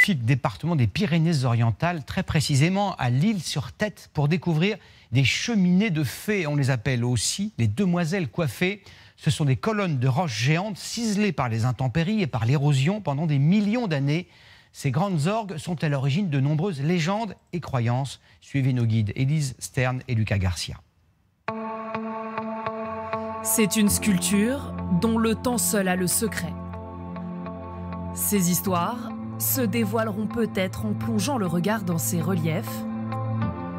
magnifique département des Pyrénées-Orientales, très précisément à l'Isle-sur-Tête, pour découvrir des cheminées de fées. On les appelle aussi les demoiselles coiffées. Ce sont des colonnes de roches géantes ciselées par les intempéries et par l'érosion pendant des millions d'années. Ces grandes orgues sont à l'origine de nombreuses légendes et croyances. Suivez nos guides Élise Stern et Lucas Garcia. C'est une sculpture dont le temps seul a le secret. Ces histoires se dévoileront peut-être en plongeant le regard dans ces reliefs.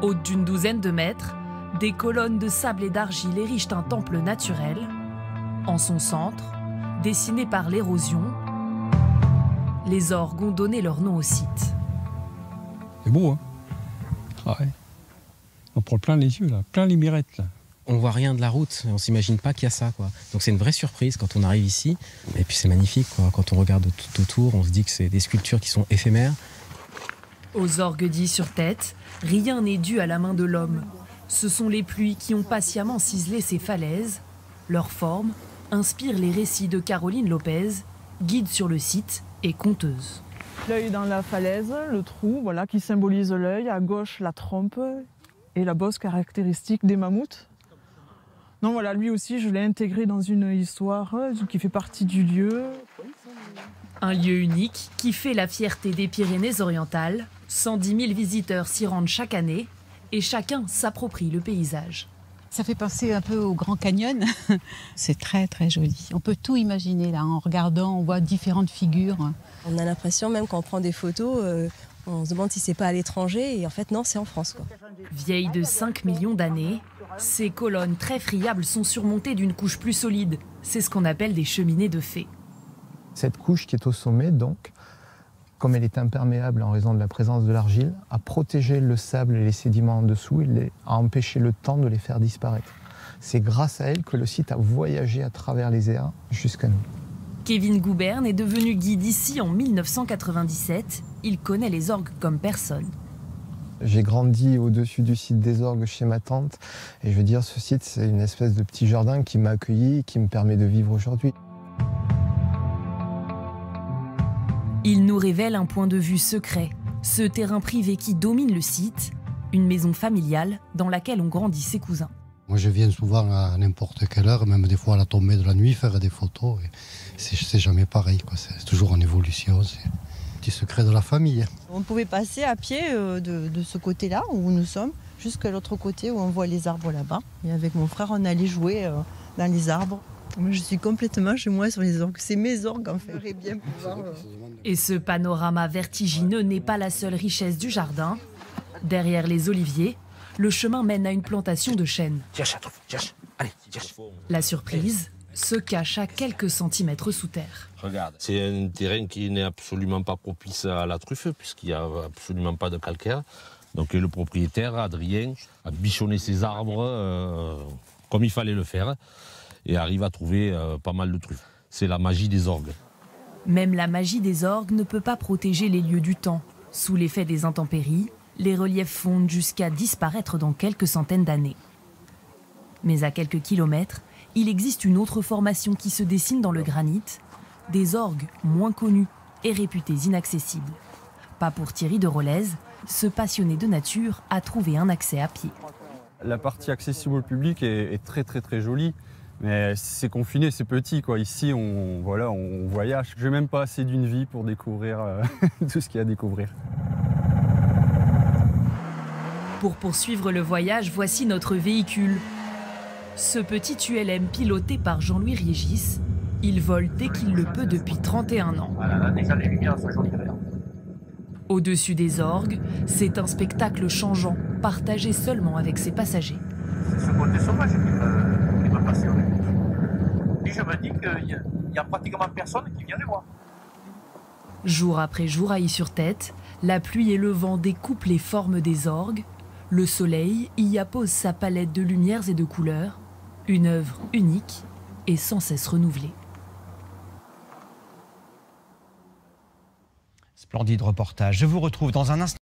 Hautes d'une douzaine de mètres, des colonnes de sable et d'argile érigent un temple naturel. En son centre, dessiné par l'érosion, les orgues ont donné leur nom au site. C'est beau, hein? Ah ouais. On prend plein les yeux, là, plein les mirettes, là. On voit rien de la route, on s'imagine pas qu'il y a ça, quoi. Donc c'est une vraie surprise quand on arrive ici. Et puis c'est magnifique, quoi. Quand on regarde tout autour, on se dit que c'est des sculptures qui sont éphémères. Aux orgues d'Is-sur-Tête, rien n'est dû à la main de l'homme. Ce sont les pluies qui ont patiemment ciselé ces falaises. Leur forme inspire les récits de Caroline Lopez, guide sur le site et conteuse. L'œil dans la falaise, le trou, voilà, qui symbolise l'œil. À gauche, la trompe et la bosse caractéristique des mammouths. Donc voilà, lui aussi, je l'ai intégré dans une histoire qui fait partie du lieu. Un lieu unique qui fait la fierté des Pyrénées-Orientales. 110 000 visiteurs s'y rendent chaque année et chacun s'approprie le paysage. Ça fait penser un peu au Grand Canyon. C'est très très joli. On peut tout imaginer là, en regardant, on voit différentes figures. On a l'impression même quand on prend des photos, on se demande si c'est pas à l'étranger et en fait non, c'est en France, quoi. Vieilles de 5 millions d'années, ces colonnes très friables sont surmontées d'une couche plus solide. C'est ce qu'on appelle des cheminées de fées. Cette couche qui est au sommet, donc, comme elle est imperméable en raison de la présence de l'argile, a protégé le sable et les sédiments en dessous, a empêché le temps de les faire disparaître. C'est grâce à elle que le site a voyagé à travers les airs jusqu'à nous. Kevin Gouberne est devenu guide ici en 1997. Il connaît les orgues comme personne. J'ai grandi au-dessus du site des orgues chez ma tante. Et je veux dire, ce site, c'est une espèce de petit jardin qui m'a accueilli et qui me permet de vivre aujourd'hui. Il nous révèle un point de vue secret, ce terrain privé qui domine le site, une maison familiale dans laquelle ont grandi ses cousins. Moi, je viens souvent à n'importe quelle heure, même des fois à la tombée de la nuit, faire des photos. C'est jamais pareil, quoi. C'est toujours en évolution. C'est un petit secret de la famille. On pouvait passer à pied de ce côté-là où nous sommes, jusqu'à l'autre côté où on voit les arbres là-bas. Et avec mon frère, on allait jouer dans les arbres. Moi, je suis complètement chez moi sur les orgues. C'est mes orgues, en fait. J'aimerais bien pouvoir... Et ce panorama vertigineux n'est pas la seule richesse du jardin. Derrière les oliviers, le chemin mène à une plantation de chênes. La surprise se cache à quelques centimètres sous terre. Regarde, c'est un terrain qui n'est absolument pas propice à la truffe, puisqu'il n'y a absolument pas de calcaire. Donc le propriétaire, Adrien, a bichonné ses arbres comme il fallait le faire et arrive à trouver pas mal de truffes. C'est la magie des orgues. Même la magie des orgues ne peut pas protéger les lieux du temps. Sous l'effet des intempéries, les reliefs fondent jusqu'à disparaître dans quelques centaines d'années. Mais à quelques kilomètres, il existe une autre formation qui se dessine dans le granit, des orgues moins connus et réputés inaccessibles. Pas pour Thierry de Rolez, ce passionné de nature a trouvé un accès à pied. La partie accessible au public est très très très jolie, mais c'est confiné, c'est petit, quoi. Ici, on voyage. Je n'ai même pas assez d'une vie pour découvrir tout ce qu'il y a à découvrir. Pour poursuivre le voyage, voici notre véhicule. Ce petit ULM piloté par Jean-Louis Riégis, il vole dès qu'il le peut depuis 31 ans. Au-dessus des orgues, c'est un spectacle changeant, partagé seulement avec ses passagers. C'est ce côté sauvage qui me passionne. Et je me dis qu'il n'y a pratiquement personne qui vient les voir. Jour après jour à Is-sur-Tête, la pluie et le vent découpent les formes des orgues. Le soleil y appose sa palette de lumières et de couleurs, une œuvre unique et sans cesse renouvelée. Splendide reportage. Je vous retrouve dans un instant.